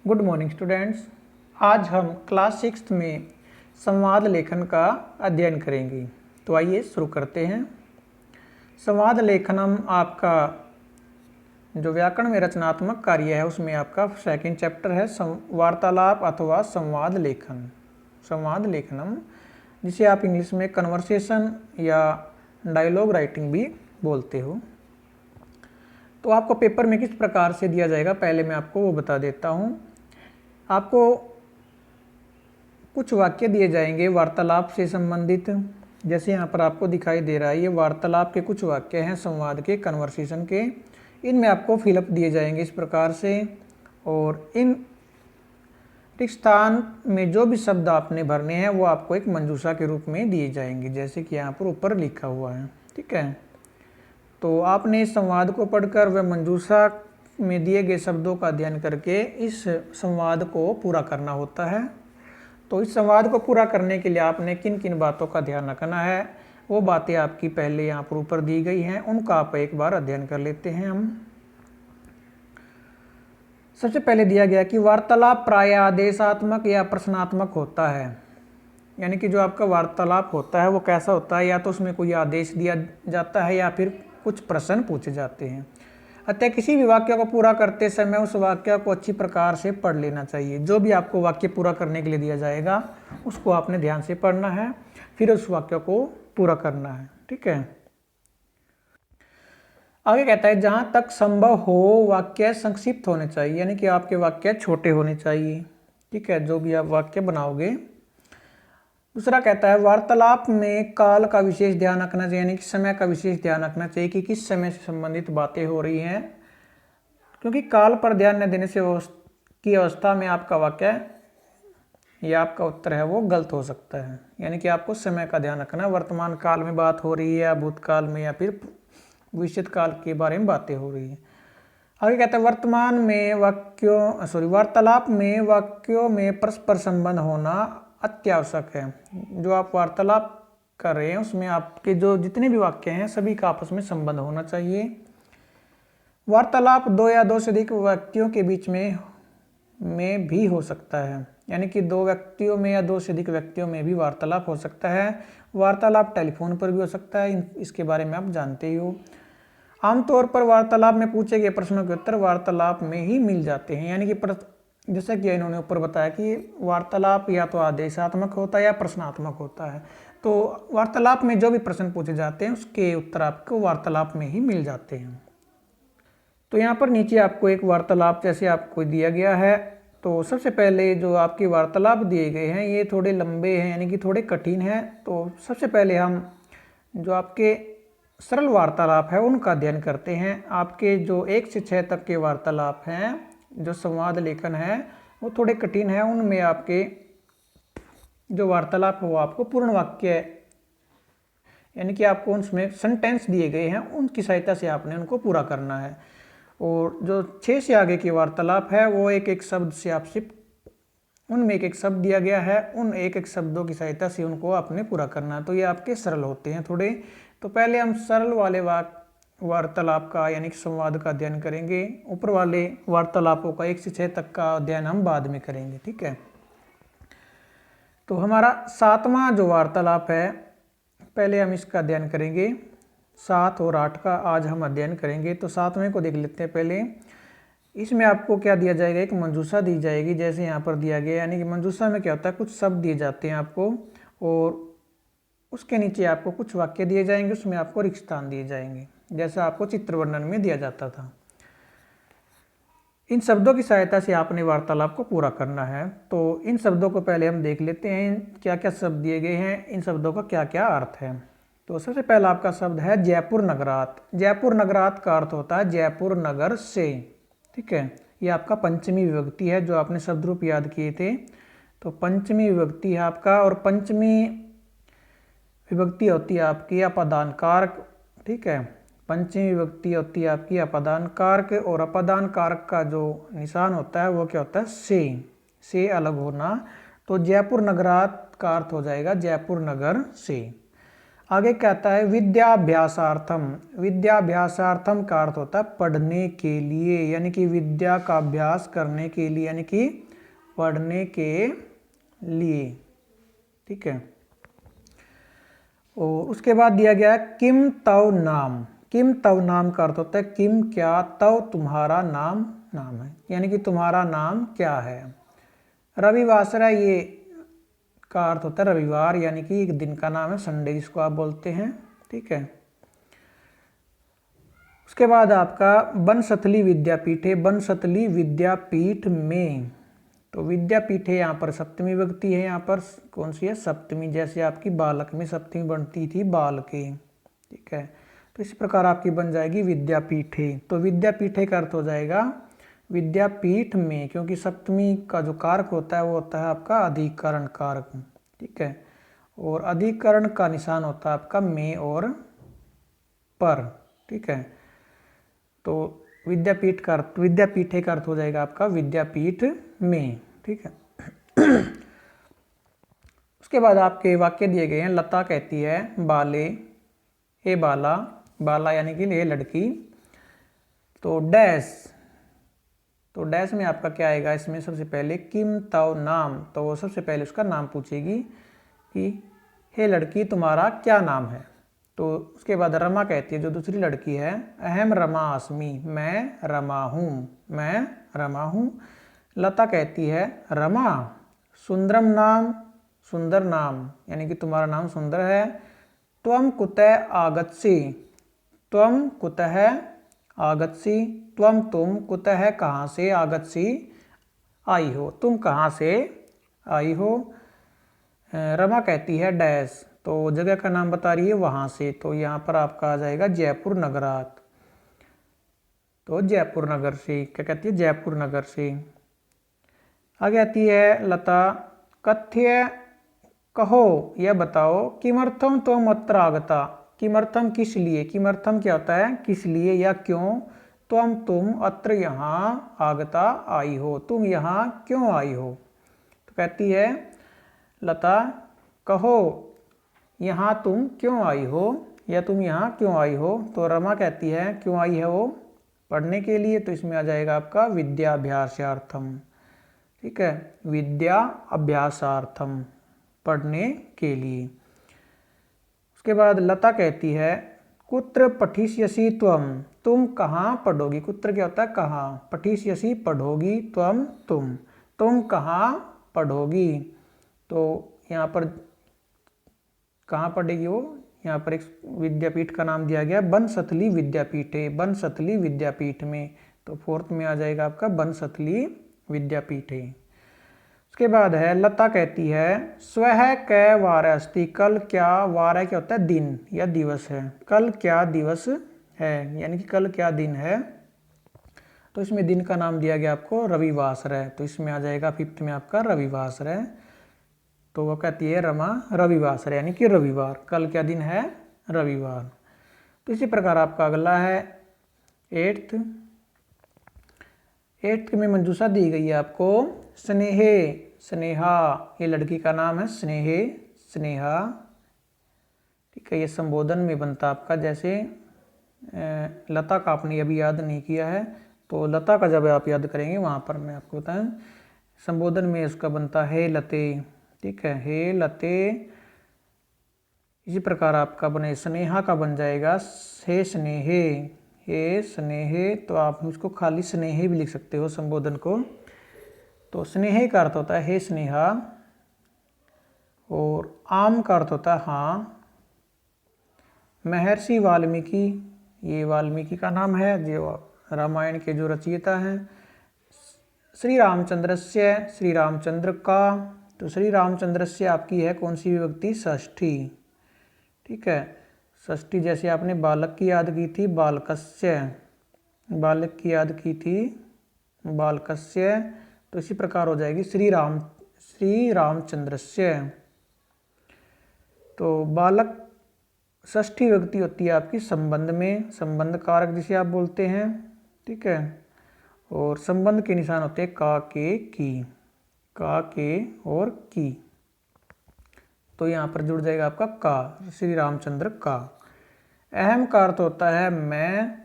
Good morning students. आज हम class 6 में संवाद लेखन का अध्ययन करेंगे। तो आइए शुरू करते हैं। संवाद लेखनम आपका जो व्याकरण में रचनात्मक कार्य है उसमें आपका सेकंड चैप्टर है वार्तालाप अथवा संवाद लेखन। संवाद लेखनम जिसे आप इंग्लिश में कन्वर्सेशन या डायलॉग राइटिंग भी बोलते हो। तो आपको पेपर में किस प्रकार से दिया जाएगा पहले मैं आपको वो बता देता हूँ। आपको कुछ वाक्य दिए जाएंगे वार्तालाप से संबंधित, जैसे यहाँ पर आपको दिखाई दे रहा है ये वार्तालाप के कुछ वाक्य हैं संवाद के, कन्वर्सेशन के। इनमें आपको फिलअप दिए जाएंगे इस प्रकार से, और इन रिक्त स्थान में जो भी शब्द आपने भरने हैं वो आपको एक मंजूषा के रूप में दिए जाएंगे, जैसे कि यहाँ पर ऊपर लिखा हुआ है। ठीक है, तो आपने इस संवाद को पढ़कर व मंजूषा में दिए गए शब्दों का अध्ययन करके इस संवाद को पूरा करना होता है। तो इस संवाद को पूरा करने के लिए आपने किन किन बातों का ध्यान रखना है वो बातें आपकी पहले यहाँ पर ऊपर दी गई हैं, उनका आप एक बार अध्ययन कर लेते हैं हम। सबसे पहले दिया गया कि वार्तालाप प्राय आदेशात्मक या प्रश्नात्मक होता है। यानी कि जो आपका वार्तालाप होता है वो कैसा होता है, या तो उसमें कोई आदेश दिया जाता है या फिर कुछ प्रश्न पूछे जाते हैं। अतः किसी भी वाक्य को पूरा करते समय उस वाक्य को अच्छी प्रकार से पढ़ लेना चाहिए। जो भी आपको वाक्य पूरा करने के लिए दिया जाएगा उसको आपने ध्यान से पढ़ना है, फिर उस वाक्य को पूरा करना है। ठीक है, आगे कहता है जहां तक संभव हो वाक्य संक्षिप्त होने चाहिए, यानी कि आपके वाक्य छोटे होने चाहिए। ठीक है, जो भी आप वाक्य बनाओगे। दूसरा कहता है वार्तालाप में काल का विशेष ध्यान रखना चाहिए, यानी कि समय का विशेष ध्यान रखना चाहिए कि किस समय से संबंधित बातें हो रही हैं, क्योंकि काल पर ध्यान न देने से की अवस्था में आपका वाक्य या आपका उत्तर है वो गलत हो सकता है। यानी कि आपको समय का ध्यान रखना, वर्तमान काल में बात हो रही है या भूतकाल में या फिर भविष्य काल के बारे में बातें हो रही है। आगे कहता है वार्तालाप में वाक्यों में परस्पर संबंध होना अत्यावश्यक है। जो आप वार्तालाप कर रहे हैं उसमें आपके जो जितने भी वाक्य हैं सभी का आपस में संबंध होना चाहिए। वार्तालाप दो या दो से अधिक व्यक्तियों के बीच में भी हो सकता है, यानी कि दो व्यक्तियों में या दो से अधिक व्यक्तियों में भी वार्तालाप हो सकता है। वार्तालाप टेलीफोन पर भी हो सकता है, इसके बारे में आप जानते ही हो। आमतौर पर वार्तालाप में पूछे गए प्रश्नों के उत्तर वार्तालाप में ही मिल जाते हैं, यानी कि जैसा कि इन्होंने ऊपर बताया कि वार्तालाप या तो आदेशात्मक होता है या प्रश्नात्मक होता है। तो वार्तालाप में जो भी प्रश्न पूछे जाते हैं उसके उत्तर आपको वार्तालाप में ही मिल जाते हैं। तो यहाँ पर नीचे आपको एक वार्तालाप जैसे आपको दिया गया है। तो सबसे पहले जो आपके वार्तालाप दिए गए हैं ये थोड़े लंबे हैं, यानी कि थोड़े कठिन हैं। तो सबसे पहले हम जो आपके सरल वार्तालाप है उनका अध्ययन करते हैं। आपके जो 1 से 6 तक के वार्तालाप हैं, जो संवाद लेखन है वो थोड़े कठिन है। उनमें आपके जो वार्तालाप है वो आपको पूर्ण वाक्य, यानी कि आपको उसमें सेंटेंस दिए गए हैं उनकी सहायता से आपने उनको पूरा करना है। और जो 6 से आगे की वार्तालाप है वो एक एक शब्द से आपसे, उनमें एक एक शब्द दिया गया है, उन एक एक शब्दों की सहायता से उनको आपने पूरा करना है। तो ये आपके सरल होते हैं थोड़े। तो पहले हम सरल वाले वार्तालाप का यानी कि संवाद का अध्ययन करेंगे। ऊपर वाले वार्तालापों का 1 से 6 तक का अध्ययन हम बाद में करेंगे। ठीक है, तो हमारा 7वां जो वार्तालाप है पहले हम इसका अध्ययन करेंगे। 7 और 8 का आज हम अध्ययन करेंगे। तो 7वें को देख लेते हैं पहले। इसमें आपको क्या दिया जाएगा, एक मंजूषा दी जाएगी जैसे यहाँ पर दिया गया। यानी कि मंजूषा में क्या होता है, कुछ शब्द दिए जाते हैं आपको और उसके नीचे आपको कुछ वाक्य दिए जाएंगे, उसमें आपको रिक्त स्थान दिए जाएंगे जैसा आपको चित्र वर्णन में दिया जाता था। इन शब्दों की सहायता से आपने वार्तालाप को पूरा करना है। तो इन शब्दों को पहले हम देख लेते हैं क्या क्या शब्द दिए गए हैं, इन शब्दों का क्या क्या अर्थ है। तो सबसे पहला आपका शब्द है जयपुर नगरात। जयपुर नगरात का अर्थ होता है जयपुर नगर से। ठीक है, ये आपका पंचमी विभक्ति है जो आपने शब्द रूप याद किए थे। तो पंचमी विभक्ति है आपका, और पंचमी विभक्ति होती है आपकी अपादान कारक। ठीक है, पंचमी विभक्ति होती है आपकी अपादान कारक, और अपादान कारक का जो निशान होता है वो क्या होता है, से अलग होना। तो जयपुर नगरात का अर्थ हो जाएगा जयपुर नगर से। आगे क्या आता है, विद्याभ्यासार्थम। विद्याभ्यासार्थम का अर्थ होता है पढ़ने के लिए, यानी कि विद्या का अभ्यास करने के लिए, यानी कि पढ़ने के लिए। ठीक है। और उसके बाद दिया गया है किम तव नाम। किम तव नाम का अर्थ होता है किम क्या, तव तुम्हारा, नाम नाम है, यानी कि तुम्हारा नाम क्या है। रविवासरा ये का अर्थ होता है रविवार, यानी कि एक दिन का नाम है, संडे जिसको आप बोलते हैं। ठीक है। उसके बाद आपका बनसतली विद्यापीठ है। बनसतली विद्यापीठ में, तो विद्यापीठ है यहाँ पर सप्तमी विभक्ति है, यहाँ पर कौन सी है, सप्तमी। जैसे आपकी बालक में सप्तमी बनती थी बाल के। ठीक है। तो इसी प्रकार आपकी बन जाएगी विद्यापीठे। तो विद्यापीठे का अर्थ हो जाएगा विद्यापीठ में, क्योंकि सप्तमी का जो कारक होता है वो होता है आपका अधिकरण कारक। ठीक है। और अधिकरण का निशान होता है आपका में और पर। ठीक है। तो विद्यापीठ का अर्थ, विद्यापीठे का अर्थ हो जाएगा आपका विद्यापीठ में। ठीक है। उसके बाद आपके वाक्य दिए गए हैं। लता कहती है बाले, हे बाला, बाला यानी कि ये लड़की, तो डैश, तो डैश में आपका क्या आएगा, इसमें सबसे पहले किम तव नाम, तो वो सबसे पहले उसका नाम पूछेगी कि हे लड़की तुम्हारा क्या नाम है। तो उसके बाद रमा कहती है, जो दूसरी लड़की है, अहम रमा अस्मि, मैं रमा हूँ, मैं रमा हूँ। लता कहती है रमा सुंदरम नाम, सुंदर नाम, यानी कि तुम्हारा नाम सुंदर है। त्वम कुतः आगच्छसि, त्वम कुतः आगच्छसि, त्वम तुम, कुतः कहाँ से, आगच्छसि आई हो, तुम कहाँ से आई हो। रमा कहती है डैश, तो जगह का नाम बता रही है वहाँ से, तो यहाँ पर आपका आ जाएगा जयपुर नगरात। तो जयपुर नगर से, क्या कहती है, जयपुर नगर से। आगे आती है लता, कथ्य कहो या बताओ, किमर्थम त्वम अत्र आगता। किमर्थम किस लिए, किमर्थम क्या होता है किस लिए या क्यों, त्वम तुम, अत्र यहाँ, आगता आई हो, तुम यहाँ क्यों आई हो। तो कहती है लता कहो यहाँ तुम क्यों आई हो, या तुम यहाँ क्यों आई हो। तो रमा कहती है क्यों आई है वो, पढ़ने के लिए। तो इसमें आ जाएगा आपका विद्याभ्यासार्थम। ठीक है। विद्या अभ्यासार्थम, पढ़ने के लिए। उसके बाद लता कहती है कुत्र पठिष्यसि त्वम, तुम कहाँ पढ़ोगी। कुत्र क्या होता है कहाँ, पठिष्यसि पढ़ोगी, त्वम तुम कहाँ पढ़ोगी। तो यहाँ पर कहाँ पढ़ेगी वो, यहाँ पर एक विद्यापीठ का नाम दिया गया बनसतली विद्यापीठ है, बनसतली विद्यापीठ में। तो फोर्थ में आ जाएगा आपका बनसतली विद्यापीठ है। उसके बाद है लता कहती है स्वह कै वार अस्ति, कल क्या, वार क्या होता है दिन या दिवस है, कल क्या दिवस है, यानी कि कल क्या दिन है। तो इसमें दिन का नाम दिया गया आपको रविवासर है, तो इसमें आ जाएगा फिफ्थ में आपका रविवासर है। तो वो कहती है रमा रविवासर, यानी कि रविवार, कल क्या दिन है, रविवार। तो इसी प्रकार आपका अगला है एट्थ में मंजूषा दी गई है आपको स्नेहे, स्नेहा, ये लड़की का नाम है स्नेहे, स्नेहा। ठीक है। ये संबोधन में बनता आपका, जैसे लता का आपने अभी याद नहीं किया है, तो लता का जब आप याद करेंगे वहाँ पर मैं आपको बताएं, संबोधन में उसका बनता है लते। ठीक है, हे लते। इसी प्रकार आपका बने स्नेहा का बन जाएगा हे स्नेहे, हे स्नेहे। तो आप उसको खाली स्नेहे भी लिख सकते हो संबोधन को। तो स्नेहे का अर्थ होता है हे स्नेहा, और आम का अर्थ होता है हाँ। महर्षि वाल्मीकि, ये वाल्मीकि का नाम है जो रामायण के जो रचयिता हैं। श्री रामचंद्र से, श्री रामचंद्र का, तो श्री रामचंद्र से आपकी है कौन सी विभक्ति, षष्ठी। ठीक है, षष्ठी। जैसे आपने बालक की याद की थी बालकस्य, बालक की याद की थी बालकस्य, तो इसी प्रकार हो जाएगी श्री रामचंद्र से। तो बालक षष्ठी विभक्ति होती है आपकी संबंध में, संबंध कारक जिसे आप बोलते हैं। ठीक है, और संबंध के निशान होते हैं का, के, की, का, के और की। तो यहाँ पर जुड़ जाएगा आपका का, श्री रामचंद्र का। अहम का अर्थ होता है मैं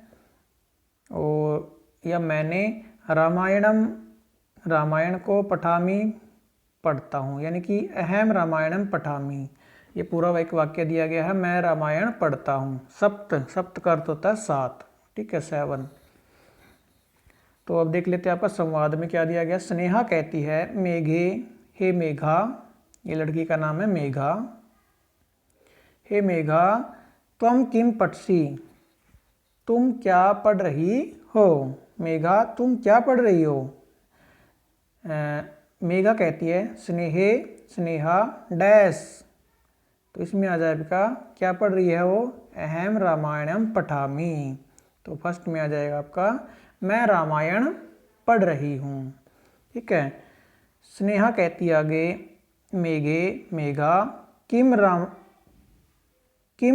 और या मैंने रामायण को पठामी पढ़ता हूँ, यानी कि अहम रामायणम पठामी। ये पूरा एक वाक्य दिया गया है, मैं रामायण पढ़ता हूँ। सप्त का अर्थ होता है 7, ठीक है, 7। तो अब देख लेते हैं आपका संवाद में क्या दिया गया। स्नेहा कहती है मेघे, हे मेघा, ये लड़की का नाम है मेघा। हे मेघा त्वम किम पठसी, तुम क्या पढ़ रही हो। मेघा तुम क्या पढ़ रही हो। मेघा कहती है स्नेहे, स्नेहा डैश, तो इसमें आ जाएगा क्या पढ़ रही है वो, अहम रामायणम पठामी। तो फर्स्ट में आ जाएगा आपका मैं रामायण पढ़ रही हूँ, ठीक है। स्नेहा कहती है आगे मेघे, मेघा किम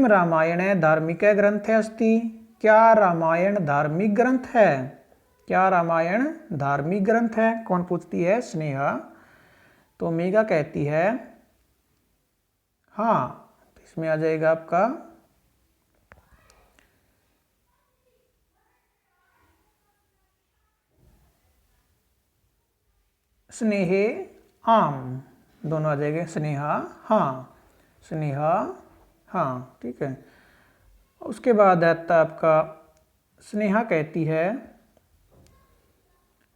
रामायण धार्मिक ग्रंथ है अस्ति, क्या रामायण धार्मिक ग्रंथ है। क्या रामायण धार्मिक ग्रंथ है, कौन पूछती है, स्नेहा। तो मेघा कहती है हाँ, तो इसमें आ जाएगा आपका स्नेहे आम, दोनों आ जाएंगे, स्नेहा हाँ, स्नेहा हाँ, ठीक है। उसके बाद आता आपका स्नेहा कहती है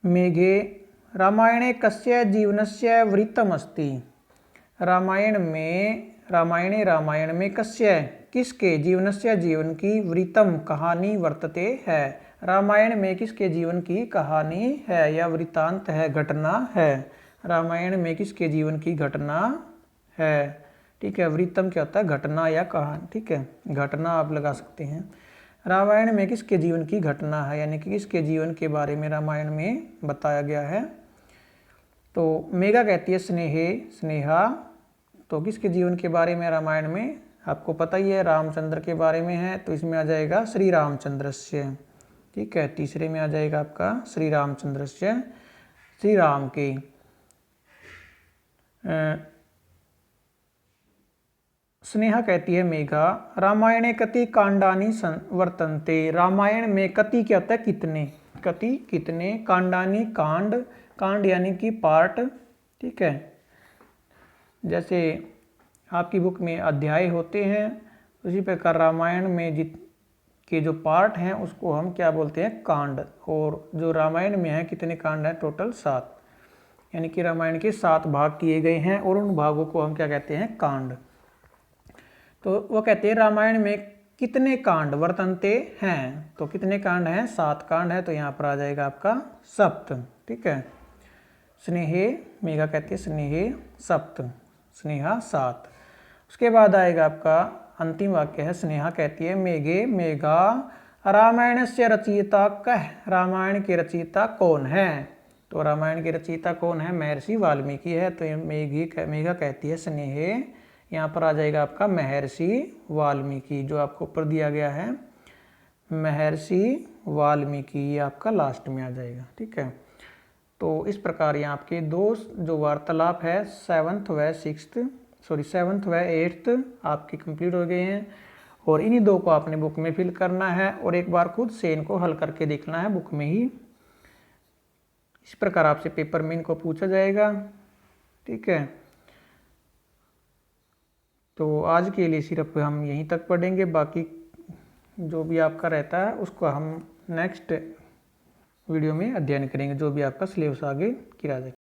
मेघे रामायणे कस्य जीवनस्य वृत्तमस्ति। रामायण में कस्य किसके, जीवनस्य जीवन की, वृत्तम कहानी, वर्तते है। रामायण में किसके जीवन की कहानी है या वृत्तांत है, घटना है। रामायण में किसके जीवन की घटना है, ठीक है। वृत्तम क्या होता है, घटना या कहानी, ठीक है, घटना आप लगा सकते हैं। रामायण में किसके जीवन की घटना है, यानी कि किसके जीवन के बारे में रामायण में बताया गया है। तो मेघा कहती है स्नेहे, स्नेहा, तो किसके जीवन के बारे में रामायण में, आपको पता ही है रामचंद्र के बारे में है, तो इसमें आ जाएगा श्री रामचंद्रस्य, ठीक है। तीसरे में आ जाएगा आपका श्री रामचंद्रस्य, श्री राम के। स्नेहा कहती है मेघा रामायणे कति कांडानी वर्तन्ते। रामायण में कति क्या होता है, कितने, कति कितने, कांडानी कांड, कांड यानी कि पार्ट, ठीक है। जैसे आपकी बुक में अध्याय होते हैं, उसी प्रकार रामायण में के जो पार्ट हैं उसको हम क्या बोलते हैं, कांड। और जो रामायण में है कितने कांड हैं, टोटल 7, यानी कि रामायण के 7 भाग किए गए हैं और उन भागों को हम क्या कहते हैं, कांड। तो वो कहते हैं रामायण में कितने कांड वर्तन्ते हैं, तो कितने कांड हैं, 7 कांड है, तो यहाँ पर आ जाएगा आपका सप्त, ठीक है। स्नेहे, मेघा कहती है स्नेहे सप्त, स्नेहा 7। उसके बाद आएगा आपका अंतिम वाक्य है, स्नेहा कहती है मेघे, मेघा रामायण से रचयिता कह। रामायण के रचयिता कौन है, तो रामायण के रचयिता कौन है, महर्षि वाल्मीकि है। तो मेघा कहती है स्नेहे, यहाँ पर आ जाएगा आपका महर्षि वाल्मीकि, जो आपको ऊपर दिया गया है महर्षि वाल्मीकि, ये आपका लास्ट में आ जाएगा, ठीक है। तो इस प्रकार यहाँ आपके 2 जो वार्तालाप है 7th व 8th आपके कंप्लीट हो गए हैं। और इन्हीं 2 को आपने बुक में फिल करना है और एक बार खुद से इनको हल करके देखना है बुक में ही। इस प्रकार आपसे पेपर में इनको पूछा जाएगा, ठीक है। तो आज के लिए सिर्फ हम यहीं तक पढ़ेंगे, बाकी जो भी आपका रहता है उसको हम नेक्स्ट वीडियो में अध्ययन करेंगे, जो भी आपका सिलेबस आगे किया जाए।